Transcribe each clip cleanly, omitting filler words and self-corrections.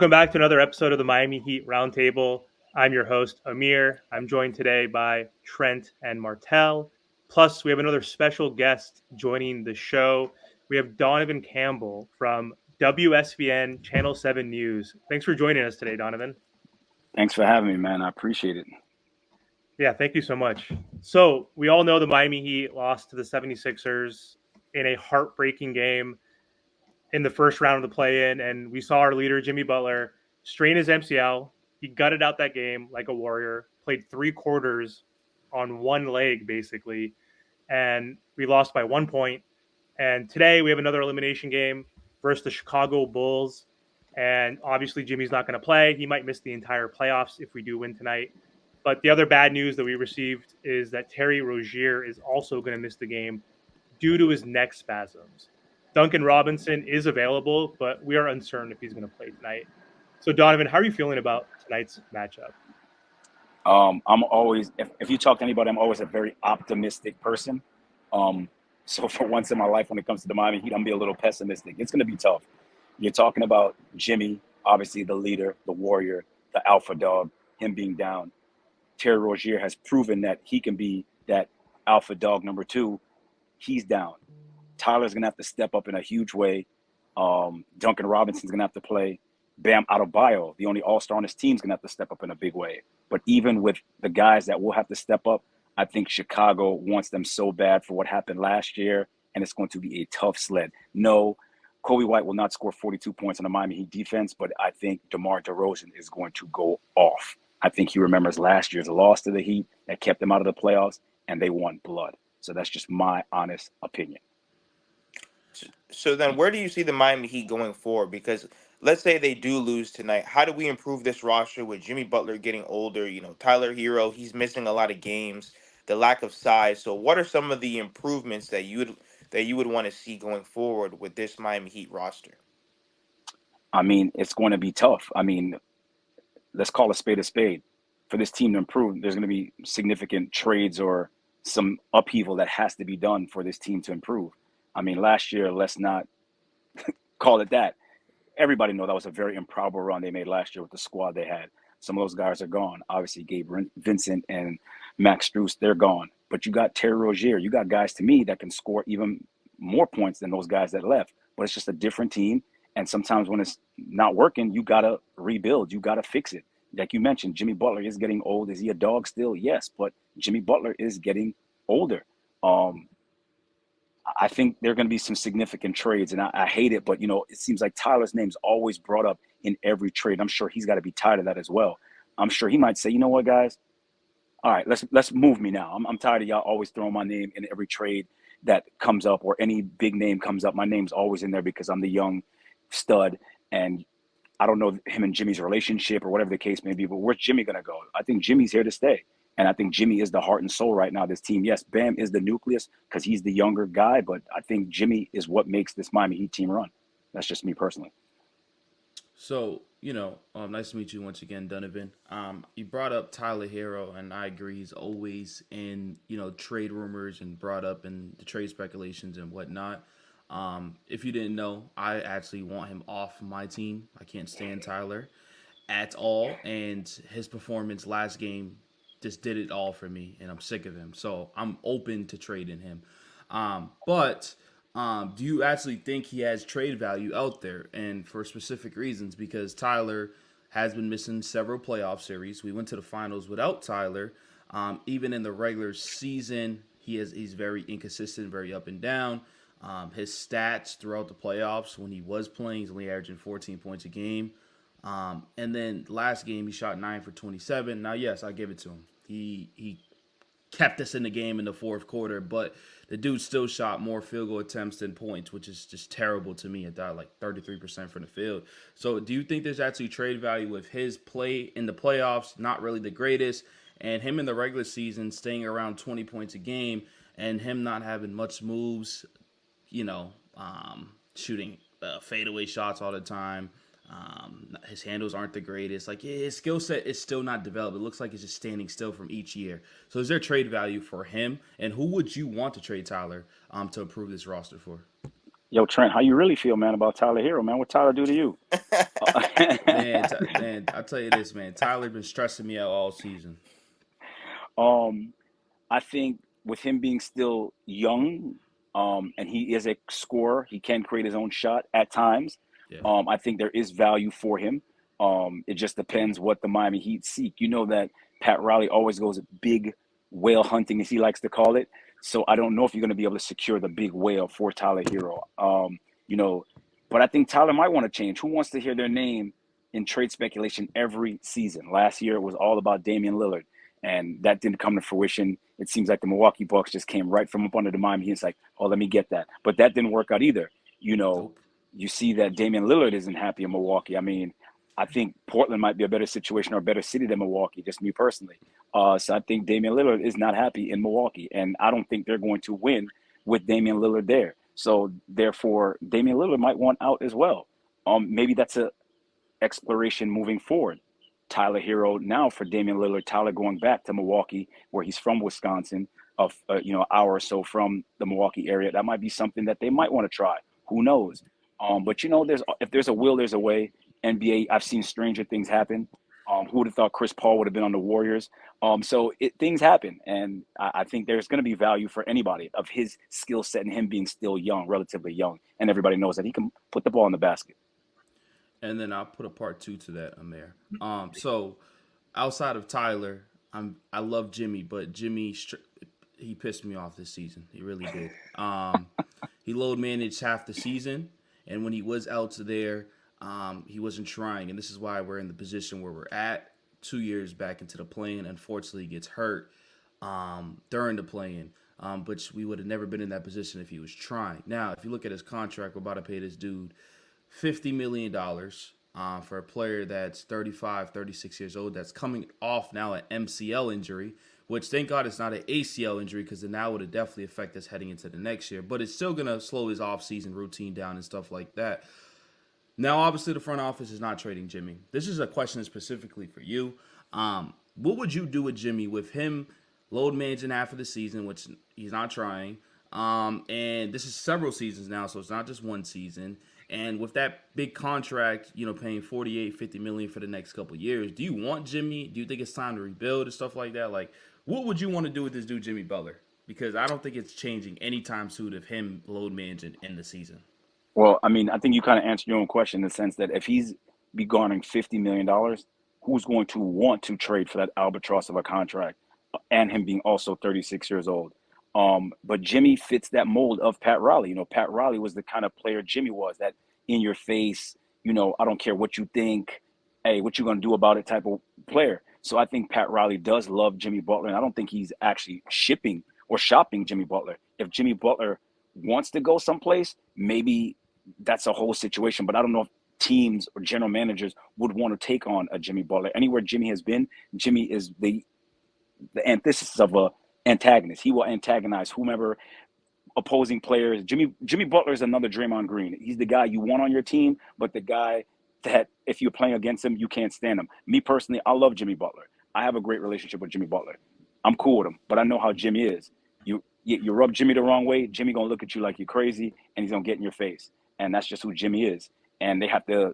Welcome back to another episode of the Miami Heat Roundtable. I'm your host, Amir. I'm joined today by Trent and Martel. Plus, we have another special guest joining the show. We have Donovan Campbell from WSVN Channel 7 News. Thanks for joining us today, Donovan. Thanks for having me, man. I appreciate it. Yeah, thank you so much. So, we all know the Miami Heat lost to the 76ers in a heartbreaking game in the first round of the play-in, and we saw our leader Jimmy Butler strain his MCL. He gutted out that game like a warrior. Played 3 quarters on one leg basically, and we lost by 1 point. And today we have another elimination game versus the Chicago Bulls. And obviously Jimmy's not going to play. He might miss the entire playoffs if we do win tonight. But the other bad news that we received is that Terry Rozier is also going to miss the game due to his neck spasms. Duncan Robinson is available, but we are uncertain if he's going to play tonight. So, Donovan, how are you feeling about tonight's matchup? I'm always, if you talk to anybody, I'm always a very optimistic person. So for once in my life, when it comes to the Miami Heat, I'm gonna be a little pessimistic. It's gonna be tough. You're talking about Jimmy, obviously the leader, the warrior, the alpha dog, him being down. Terry Rozier has proven that he can be that alpha dog number two. He's down. Tyler's gonna have to step up in a huge way. Duncan Robinson's gonna have to play. Bam Adebayo, the only all-star on his team, is gonna have to step up in a big way. But even with the guys that will have to step up, I think Chicago wants them so bad for what happened last year, and it's going to be a tough sled. No, Kobe White will not score 42 points on the Miami Heat defense, but I think DeMar DeRozan is going to go off. I think he remembers last year's loss to the Heat that kept them out of the playoffs, and they want blood. So that's just my honest opinion. So then, where do you see the Miami Heat going forward? Because let's say they do lose tonight, how do we improve this roster with Jimmy Butler getting older? Tyler Hero, he's missing a lot of games, the lack of size. So, what are some of the improvements that you would want to see going forward with this Miami Heat roster? I mean, it's going to be tough. I mean, let's call a spade a spade. For this team to improve, there's going to be significant trades or some upheaval that has to be done for this team to improve. I mean, last year, let's not call it that. Everybody know that was a very improbable run they made last year with the squad they had. Some of those guys are gone. Obviously, Vincent and Max Strus, they're gone. But you got Terry Rozier. You got guys to me that can score even more points than those guys that left. But it's just a different team. And sometimes when it's not working, you got to rebuild. You got to fix it. Like you mentioned, Jimmy Butler is getting old. Is he a dog still? Yes, but Jimmy Butler is getting older. Um, I think there are going to be some significant trades, and I hate it, but it seems like Tyler's name's always brought up in every trade. I'm sure he's got to be tired of that as well. I'm sure he might say, you know what, guys? All right, let's move me now. I'm tired of y'all always throwing my name in every trade that comes up or any big name comes up. My name's always in there because I'm the young stud, and I don't know him and Jimmy's relationship or whatever the case may be, but where's Jimmy going to go? I think Jimmy's here to stay. And I think Jimmy is the heart and soul right now of this team. Yes, Bam is the nucleus because he's the younger guy, but I think Jimmy is what makes this Miami Heat team run. That's just me personally. So, nice to meet you once again, Donovan. You brought up Tyler Hero, and I agree. He's always in, trade rumors and brought up in the trade speculations and whatnot. If you didn't know, I actually want him off my team. I can't stand Tyler at all, and his performance last game just did it all for me, and I'm sick of him. So I'm open to trading him. But do you actually think he has trade value out there? And for specific reasons, because Tyler has been missing several playoff series. We went to the finals without Tyler. Even in the regular season, he's very inconsistent, very up and down. His stats throughout the playoffs when he was playing, he's only averaging 14 points a game. And then last game, he shot 9 for 27. Now, yes, I give it to him. He kept us in the game in the fourth quarter, but the dude still shot more field goal attempts than points, which is just terrible to me at that, like 33% from the field. So do you think there's actually trade value with his play in the playoffs, not really the greatest, and him in the regular season staying around 20 points a game, and him not having much moves, shooting fadeaway shots all the time? His handles aren't the greatest. Like, his skill set is still not developed. It looks like it's just standing still from each year. So is there trade value for him? And who would you want to trade Tyler to improve this roster for? Yo, Trent, how you really feel, man, about Tyler Hero, man? What Tyler do to you? Man, I'll tell you this, man. Tyler been stressing me out all season. um, I think with him being still young, and he is a scorer, he can create his own shot at times. Yeah. I think there is value for him. It just depends what the Miami Heat seek. You know that Pat Riley always goes big whale hunting, as he likes to call it. So I don't know if you're going to be able to secure the big whale for Tyler Hero. You know, but I think Tyler might want to change. Who wants to hear their name in trade speculation every season? Last year it was all about Damian Lillard, and that didn't come to fruition. It seems like the Milwaukee Bucks just came right from up under the Miami Heat. It's like, oh, let me get that. But that didn't work out either. You know, Nope. you see that Damian Lillard isn't happy in Milwaukee. I mean, I think Portland might be a better situation or a better city than Milwaukee, just me personally. So I think Damian Lillard is not happy in Milwaukee, and I don't think they're going to win with Damian Lillard there. So therefore, Damian Lillard might want out as well. Maybe that's a exploration moving forward. Tyler Hero now for Damian Lillard. Tyler going back to Milwaukee, where he's from Wisconsin, of an hour or so from the Milwaukee area. That might be something that they might want to try. Who knows? But if there's a will, there's a way. NBA, I've seen stranger things happen. Who would have thought Chris Paul would have been on the Warriors? Things happen, and I think there's going to be value for anybody of his skill set and him being still young, relatively young, and everybody knows that he can put the ball in the basket. And then I'll put a part two to that, Amir. So outside of Tyler, I love Jimmy, but he pissed me off this season. He really did. He load managed half the season, and when he was out there, he wasn't trying. And this is why we're in the position where we're at. 2 years back into the play-in, unfortunately, he gets hurt during the play-in. But we would have never been in that position if he was trying. Now, if you look at his contract, we're about to pay this dude $50 million for a player that's 35, 36 years old, that's coming off now an MCL injury, which thank God it's not an ACL injury, because then that would have definitely affected us heading into the next year. But it's still going to slow his offseason routine down and stuff like that. Now, obviously, the front office is not trading Jimmy. This is a question specifically for you. What would you do with Jimmy with him load managing half of the season, which he's not trying? And this is several seasons now, so it's not just one season. And with that big contract, paying $48-50 million for the next couple of years, do you want Jimmy? Do you think it's time to rebuild and stuff like that? Like, what would you want to do with this dude, Jimmy Butler? Because I don't think it's changing anytime soon of him load managing in the season. Well, I mean, I think you kind of answered your own question in the sense that if he's be garnering $50 million, who's going to want to trade for that albatross of a contract and him being also 36 years old? But Jimmy fits that mold of Pat Riley. Pat Riley was the kind of player Jimmy was, that in your face, I don't care what you think. Hey, what you going to do about it type of player. So I think Pat Riley does love Jimmy Butler, and I don't think he's actually shipping or shopping Jimmy Butler. If Jimmy Butler wants to go someplace, maybe that's a whole situation. But I don't know if teams or general managers would want to take on a Jimmy Butler. Anywhere Jimmy has been, Jimmy is the antithesis of a antagonist. He will antagonize whomever opposing players. Jimmy Butler is another Draymond Green. He's the guy you want on your team, but the guy that if you're playing against him, you can't stand him. Me personally, I love Jimmy Butler. I have a great relationship with Jimmy Butler. I'm cool with him, but I know how Jimmy is. You rub Jimmy the wrong way, Jimmy gonna look at you like you're crazy, and he's gonna get in your face. And that's just who Jimmy is. And they have to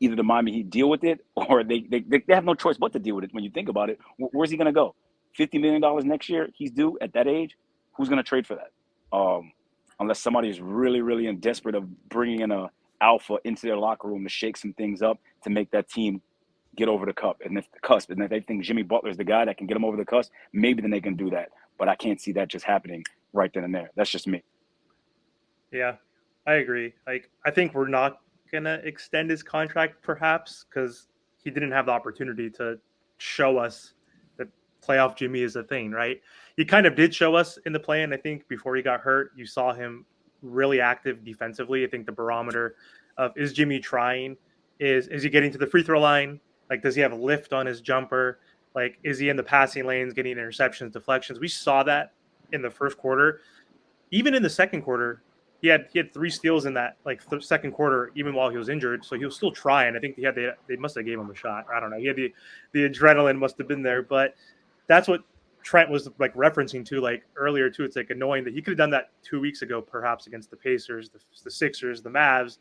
either the Miami Heat deal with it, or they have no choice but to deal with it. When you think about it, where's he gonna go? $50 million next year, he's due at that age. Who's gonna trade for that? Unless somebody is really, really in desperate of bringing in a alpha into their locker room to shake some things up to make that team get over the cusp. And if they think Jimmy Butler is the guy that can get them over the cusp, maybe then they can do that. But I can't see that just happening right then and there. That's just me. Yeah, I agree. Like, I think we're not gonna extend his contract, perhaps, because he didn't have the opportunity to show us that playoff Jimmy is a thing, right? He kind of did show us in the play-in. I think before he got hurt, you saw him really active defensively. I think the barometer of is Jimmy trying, is he getting to the free throw line? Like, does he have a lift on his jumper? Like, is he in the passing lanes, getting interceptions, deflections? We saw that in the first quarter. Even in the second quarter, he had 3 steals in that second quarter, even while he was injured. So he was still trying. I think they must have gave him a shot. I don't know. He had the adrenaline must have been there, but that's what Trent was like referencing to like earlier too. It's like annoying that he could have done that 2 weeks ago, perhaps against the Pacers, the Sixers, the Mavs,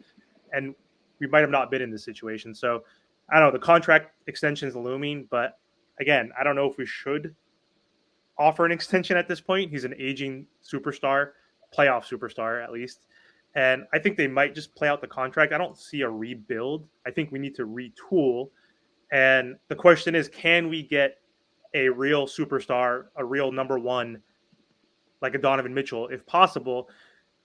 and we might have not been in this situation. So I don't know. The contract extension is looming, but again, I don't know if we should offer an extension at this point. He's an aging superstar, playoff superstar at least. And I think they might just play out the contract. I don't see a rebuild. I think we need to retool. And the question is, can we get a real superstar, a real number one, like a Donovan Mitchell, if possible?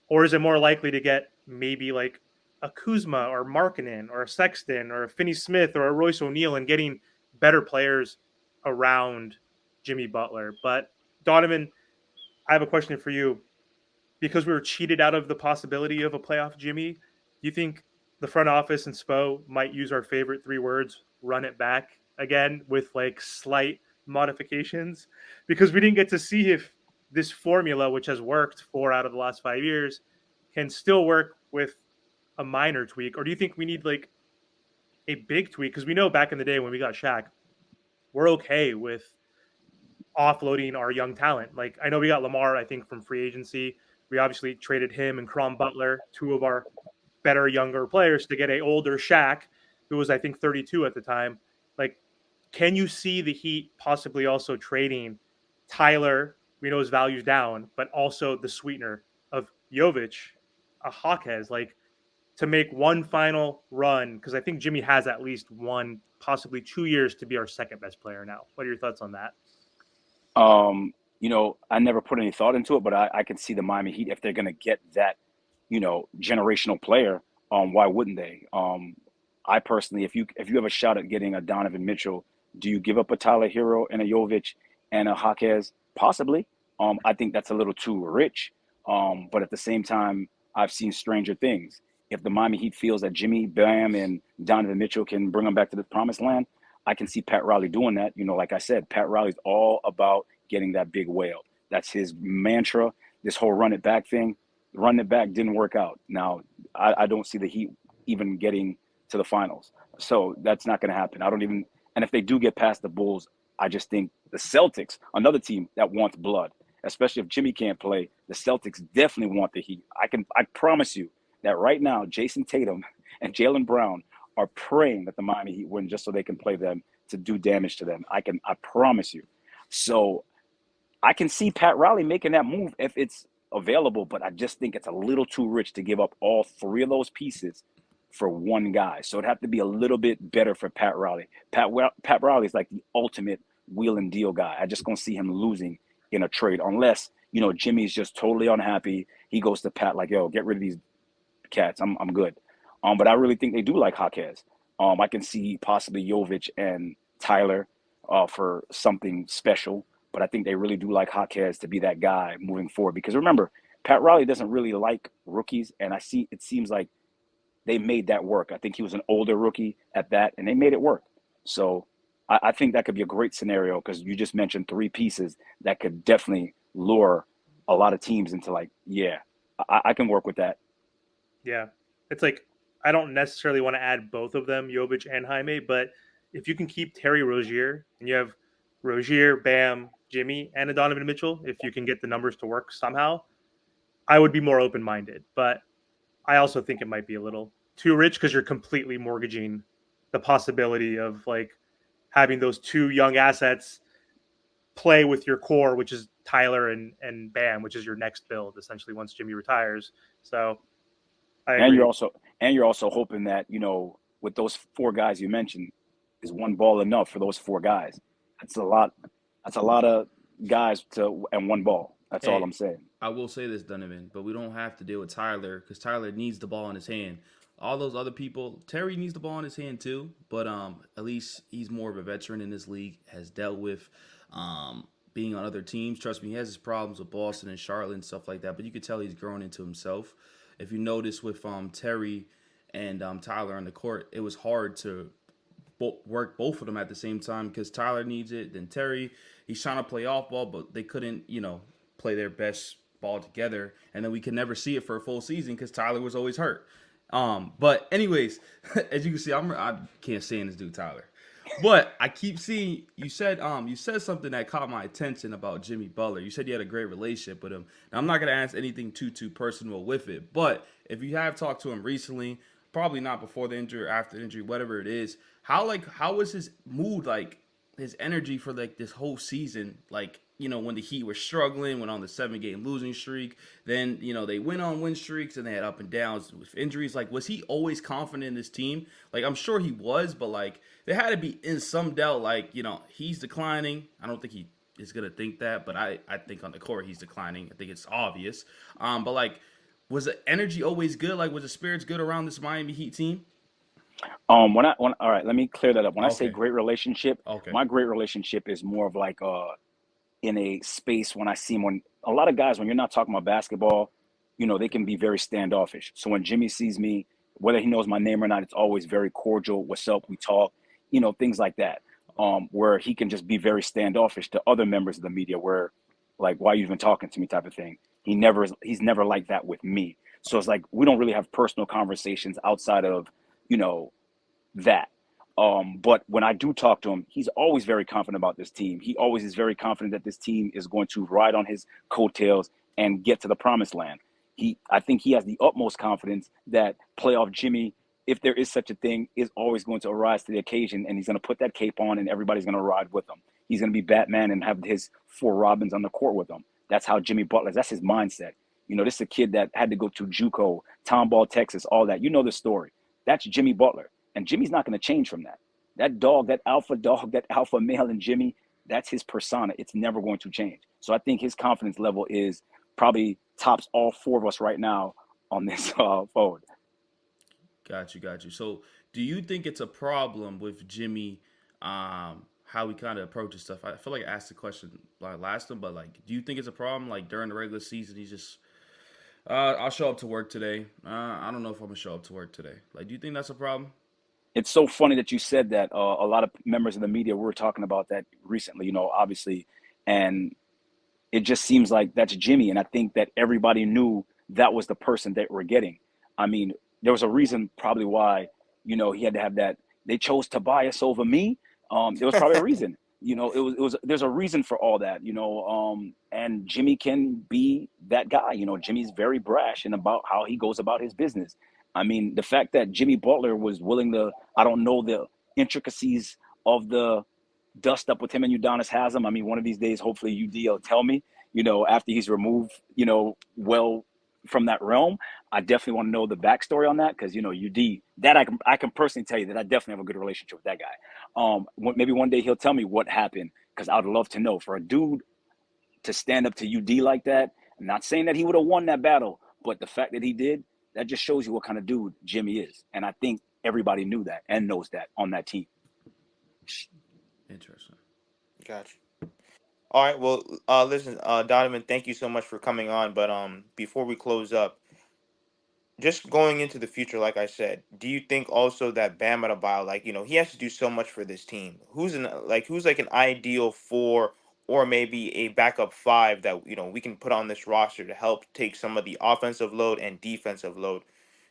Or is it more likely to get maybe like a Kuzma or Markkanen or a Sexton or a Finney Smith or a Royce O'Neal and getting better players around Jimmy Butler? But Donovan, I have a question for you. Because we were cheated out of the possibility of a playoff Jimmy, do you think the front office and Spo might use our favorite three words, run it back again with like slight modifications? Because we didn't get to see if this formula, which has worked 4 out of the last 5 years, can still work with a minor tweak. Or do you think we need like a big tweak? Because we know back in the day when we got Shaq, we're okay with offloading our young talent. Like I know we got Lamar, I think, from free agency. We obviously traded him and Crom Butler, two of our better younger players, to get a older Shaq, who was I think 32 at the time. Like, can you see the Heat possibly also trading Tyler? We know his value's down, but also the sweetener of Jovic, a Hawkes, like to make one final run, because I think Jimmy has at least 1, possibly 2 years to be our second best player now. What are your thoughts on that? You know, I never put any thought into it, but I can see the Miami Heat, if they're going to get that, you know, generational player, why wouldn't they? I personally, if you have a shot at getting a Donovan Mitchell, do you give up a Tyler Hero and a Jovic and a Hawkes? Possibly. I think that's a little too rich. But at the same time, I've seen stranger things. If the Miami Heat feels that Jimmy, Bam, and Donovan Mitchell can bring them back to the promised land, I can see Pat Riley doing that. You know, like I said, Pat Riley's all about getting that big whale. That's his mantra. This whole run it back thing, run it back didn't work out. Now, I don't see the Heat even getting to the finals. So that's not going to happen. And if they do get past the Bulls, I just think the Celtics, another team that wants blood, especially if Jimmy can't play, the Celtics definitely want the Heat. I promise you that right now, Jason Tatum and Jaylen Brown are praying that the Miami Heat win just so they can play them to do damage to them. I promise you. So I can see Pat Riley making that move if it's available, but I just think it's a little too rich to give up all three of those pieces for one guy. So it'd have to be a little bit better for Pat Riley. Pat Riley is like the ultimate wheel and deal guy. I just gonna see him losing in a trade unless, you know, Jimmy's just totally unhappy. He goes to Pat like, yo, get rid of these cats. I'm good. But I really think they do like Hawkes. I can see possibly Jovic and Tyler for something special, but I think they really do like Hawkes to be that guy moving forward. Because remember, Pat Riley doesn't really like rookies, and it seems like they made that work. I think he was an older rookie at that, and they made it work. So I think that could be a great scenario because you just mentioned three pieces that could definitely lure a lot of teams into like, yeah, I can work with that. Yeah. It's like, I don't necessarily want to add both of them, Jovic and Jaime, but if you can keep Terry Rozier and you have Rozier, Bam, Jimmy, and a Donovan Mitchell, if you can get the numbers to work somehow, I would be more open-minded. But I also think it might be a little too rich because you're completely mortgaging the possibility of like having those two young assets play with your core, which is Tyler and Bam, which is your next build essentially once Jimmy retires. So I agree. And you're also hoping that, you know, with those four guys you mentioned, is one ball enough for those four guys? That's a lot of guys and one ball. That's all I'm saying. I will say this, Donovan, but we don't have to deal with Tyler because Tyler needs the ball in his hand. All those other people, Terry needs the ball in his hand too, but at least he's more of a veteran in this league, has dealt with being on other teams. Trust me, he has his problems with Boston and Charlotte and stuff like that, but you could tell he's grown into himself. If you notice with Terry and Tyler on the court, it was hard to work both of them at the same time because Tyler needs it. Then Terry, he's trying to play off ball, but they couldn't, play their best ball together. And then we could never see it for a full season because Tyler was always hurt. But anyways, as you can see, I can't stand this dude Tyler. But I keep seeing you said something that caught my attention about Jimmy Butler. You said you had a great relationship with him. Now I'm not gonna ask anything too personal with it, but if you have talked to him recently, probably not before the injury or after the injury, whatever it is, how was his mood like, his energy for like this whole season, like, when the Heat were struggling, went on the 7 game losing streak, then they went on win streaks and they had up and downs with injuries. Like, was he always confident in this team? Like, I'm sure he was, but like there had to be in some doubt. Like, he's declining. I don't think he is gonna think that, but I think on the court he's declining. I think it's obvious. But like, was the energy always good? Like, was the spirits good around this Miami Heat team? When all right, let me clear that up. When I say Okay. great relationship, Okay. my great relationship is more of like in a space when I see him. When a lot of guys, when you're not talking about basketball, they can be very standoffish. So when Jimmy sees me, whether he knows my name or not, it's always very cordial. What's up? We talk, things like that. Where he can just be very standoffish to other members of the media, where like, why are you even talking to me, type of thing. He's never like that with me. So it's Okay. like we don't really have personal conversations outside of, you know, that. But when I do talk to him, he's always very confident about this team. He always is very confident that this team is going to ride on his coattails and get to the promised land. I think he has the utmost confidence that playoff Jimmy, if there is such a thing, is always going to arise to the occasion, and he's going to put that cape on, and everybody's going to ride with him. He's going to be Batman and have his four Robins on the court with him. That's how Jimmy Butler. That's his mindset. This is a kid that had to go to JUCO, Tomball, Texas, all that. You know the story. That's Jimmy Butler. And Jimmy's not going to change from that. That dog, that alpha dog, that alpha male in Jimmy, that's his persona. It's never going to change. So I think his confidence level is probably tops all four of us right now on this forward. Got you. So, do you think it's a problem with Jimmy, how he kind of approaches stuff? I feel like I asked the question like last time, but like, do you think it's a problem? Like during the regular season, he's just, I'll show up to work today. I don't know if I'm gonna show up to work today. Like, do you think that's a problem? It's so funny that you said that. A lot of members of the media were talking about that recently, obviously. And it just seems like that's Jimmy. And I think that everybody knew that was the person that we're getting. I mean, there was a reason probably why, he had to have that. They chose Tobias over me. There was probably a reason. There's a reason for all that, and Jimmy can be that guy. Jimmy's very brash and about how he goes about his business. I mean, the fact that Jimmy Butler was willing to, I don't know the intricacies of the dust up with him and Udonis Haslam. I mean, one of these days, hopefully UD will tell me, after he's removed, well from that realm. I definitely want to know the backstory on that because, UD, that I can personally tell you that I definitely have a good relationship with that guy. Maybe one day he'll tell me what happened because I'd love to know. For a dude to stand up to UD like that, I'm not saying that he would have won that battle, but the fact that he did, that just shows you what kind of dude Jimmy is. And I think everybody knew that and knows that on that team. Interesting. Gotcha. All right. Well, listen, Donovan, thank you so much for coming on. But before we close up, just going into the future, like I said, do you think also that Bam Adebayo, like he has to do so much for this team? Who's like an ideal four or maybe a backup five that we can put on this roster to help take some of the offensive load and defensive load?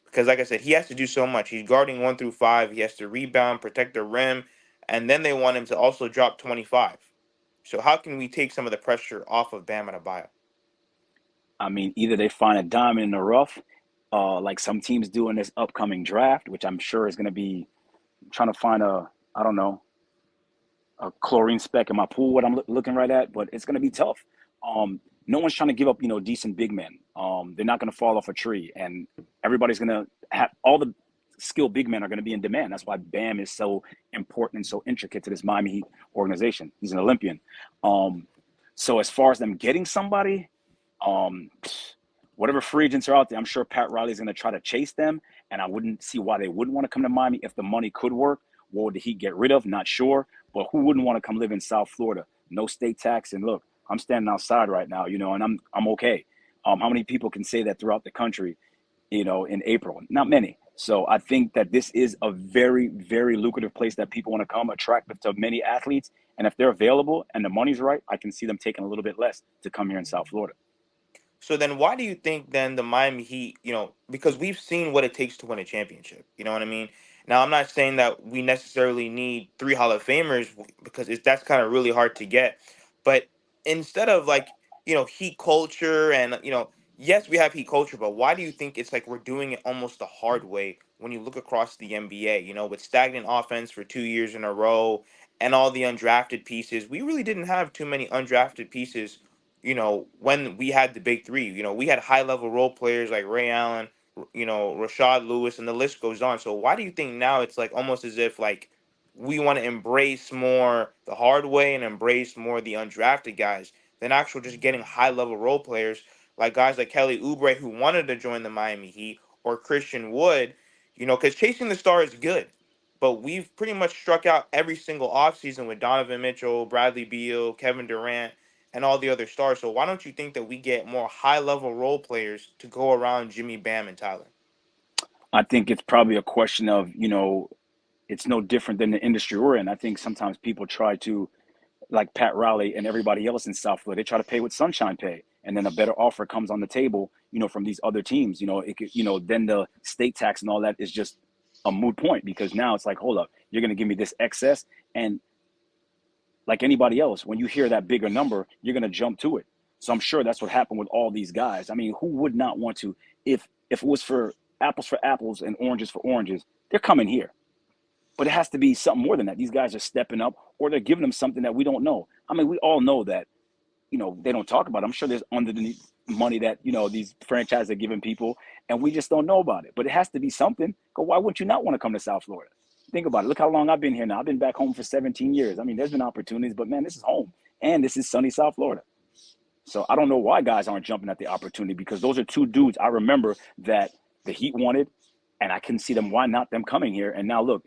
Because like I said, he has to do so much. He's guarding 1 through 5. He has to rebound, protect the rim, and then they want him to also drop 25. So how can we take some of the pressure off of Bam Adebayo? I mean, either they find a diamond in the rough, like some teams do in this upcoming draft, which I'm sure is going to be trying to find I don't know, a chlorine speck in my pool, what I'm looking right at, but it's going to be tough. No one's trying to give up, decent big men. They're not going to fall off a tree, and everybody's going to have all the skilled big men are going to be in demand. That's why Bam is so important and so intricate to this Miami Heat organization. He's an Olympian. So as far as them getting somebody, um, whatever free agents are out there, I'm sure Pat Riley's going to try to chase them, and I wouldn't see why they wouldn't want to come to Miami if the money could work. What would the Heat get rid of? Not sure, but who wouldn't want to come live in South Florida? No state tax, and look, I'm standing outside right now, and I'm okay. How many people can say that throughout the country, in April? Not many. So I think that this is a very, very lucrative place that people want to come, attractive to many athletes. And if they're available and the money's right, I can see them taking a little bit less to come here in South Florida. So then why do you think then the Miami Heat, because we've seen what it takes to win a championship, you know what I mean? Now, I'm not saying that we necessarily need 3 Hall of Famers because that's kind of really hard to get. But instead of like, Heat culture and, yes, we have Heat culture, but why do you think it's like we're doing it almost the hard way when you look across the NBA, with stagnant offense for 2 years in a row and all the undrafted pieces? We really didn't have too many undrafted pieces, when we had the big three. We had high level role players like Ray Allen, Rashad Lewis, and the list goes on. So why do you think now it's like almost as if like we want to embrace more the hard way and embrace more the undrafted guys than actual just getting high level role players like guys like Kelly Oubre who wanted to join the Miami Heat or Christian Wood, because chasing the star is good. But we've pretty much struck out every single offseason with Donovan Mitchell, Bradley Beal, Kevin Durant, and all the other stars. So why don't you think that we get more high level role players to go around Jimmy, Bam, and Tyler? I think it's probably a question of, it's no different than the industry we're in. I think sometimes people try to, like Pat Riley and everybody else in South Florida, they try to pay with sunshine pay, and then a better offer comes on the table, from these other teams. Then the state tax and all that is just a moot point, because now it's like, hold up, you're going to give me this excess, and like anybody else, when you hear that bigger number, you're going to jump to it. So I'm sure that's what happened with all these guys. I mean, who would not want to, if it was for apples and oranges for oranges, they're coming here. But it has to be something more than that. These guys are stepping up, or they're giving them something that we don't know. I mean, we all know that, they don't talk about it. I'm sure there's underneath money that, these franchises are giving people, and we just don't know about it. But it has to be something. Because why wouldn't you not want to come to South Florida? Think about it. Look how long I've been here now. I've been back home for 17 years. I mean, there's been opportunities, but man, this is home. And this is sunny South Florida. So I don't know why guys aren't jumping at the opportunity, because those are two dudes I remember that the Heat wanted, and I couldn't see them. Why not them coming here? And now look,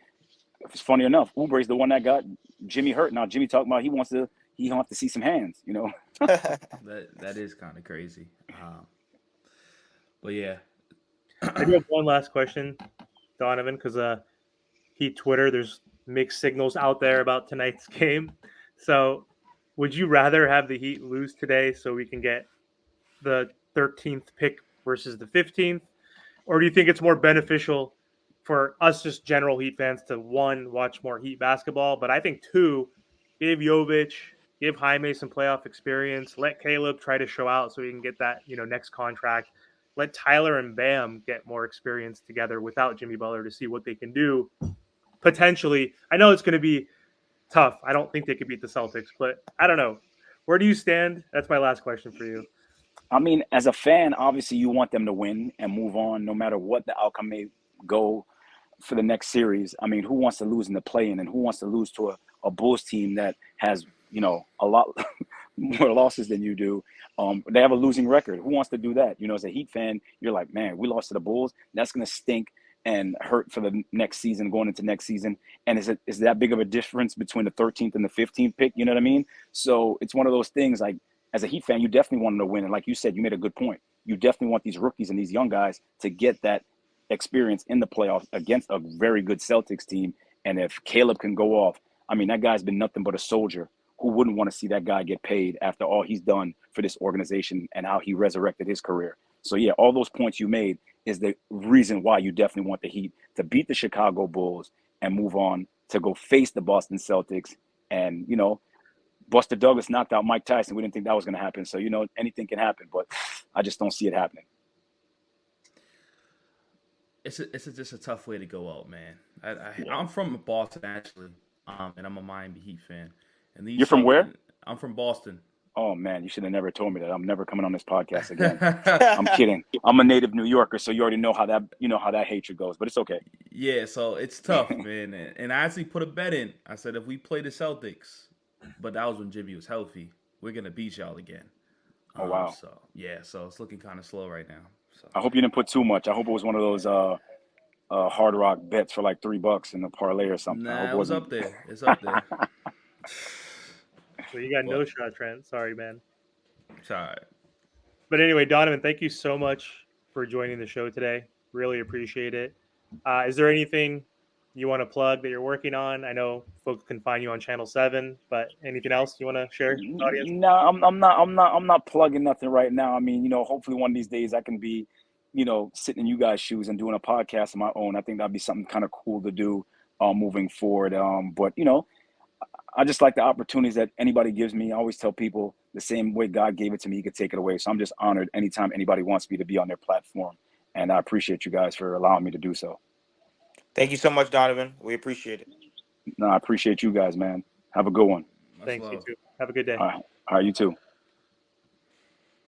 it's funny enough, Oubre's the one that got Jimmy hurt. Now Jimmy talking about he wants to see some hands, That is kind of crazy. But yeah, I do have one last question, Donovan, because Heat Twitter, there's mixed signals out there about tonight's game. So, would you rather have the Heat lose today so we can get the 13th pick versus the 15th? Or do you think it's more beneficial for us, just general Heat fans, to one, watch more Heat basketball, but I think two, give Jovic, give Jaime some playoff experience, let Caleb try to show out so he can get that next contract, let Tyler and Bam get more experience together without Jimmy Butler to see what they can do potentially. I know it's going to be tough. I don't think they could beat the Celtics, but I don't know. Where do you stand? That's my last question for you. I mean, as a fan, obviously you want them to win and move on, no matter what the outcome may go for the next series. I mean, who wants to lose in the play-in, and who wants to lose to a Bulls team that has, a lot more losses than you do? They have a losing record. Who wants to do that? As a Heat fan, you're like, man, we lost to the Bulls. That's going to stink and hurt for the next season, going into next season. And is that big of a difference between the 13th and the 15th pick? You know what I mean? So it's one of those things, like, as a Heat fan, you definitely want them to win. And like you said, you made a good point. You definitely want these rookies and these young guys to get that experience in the playoffs against a very good Celtics team. And if Caleb can go off, I mean, that guy's been nothing but a soldier. Who wouldn't want to see that guy get paid after all he's done for this organization and how he resurrected his career? So, yeah, all those points you made is the reason why you definitely want the Heat to beat the Chicago Bulls and move on to go face the Boston Celtics. And, Buster Douglas knocked out Mike Tyson. We didn't think that was going to happen. So, anything can happen, but I just don't see it happening. it's just a tough way to go out, man. I'm from Boston, actually, and I'm a Miami Heat fan. And You're from where? I'm from Boston. Oh, man, you should have never told me that. I'm never coming on this podcast again. I'm kidding. I'm a native New Yorker, so you already know how that hatred goes, but it's okay. Yeah, so it's tough, man. And I actually put a bet in. I said, if we play the Celtics, but that was when Jimmy was healthy, we're going to beat y'all again. Oh, wow. So it's looking kind of slow right now. So I hope you didn't put too much. I hope it was one of those Hard Rock bets for like $3 in the parlay or something. Nah, it was up there. It's up there. So you got no shot, Trent. Sorry, man. It's all right. But anyway, Donovan, thank you so much for joining the show today. Really appreciate it. Is there anything you want to plug that you're working on? I know folks can find you on Channel 7, but anything else you want to share with the audience? No, I'm not plugging nothing right now. I mean, hopefully one of these days I can be, sitting in you guys' shoes and doing a podcast of my own. I think that'd be something kind of cool to do moving forward. But I just like the opportunities that anybody gives me. I always tell people the same way God gave it to me, He could take it away. So I'm just honored anytime anybody wants me to be on their platform. And I appreciate you guys for allowing me to do so. Thank you so much, Donovan. We appreciate it. No, I appreciate you guys, man. Have a good one. Much Thanks, you love. too. Have a good day. All right, you too.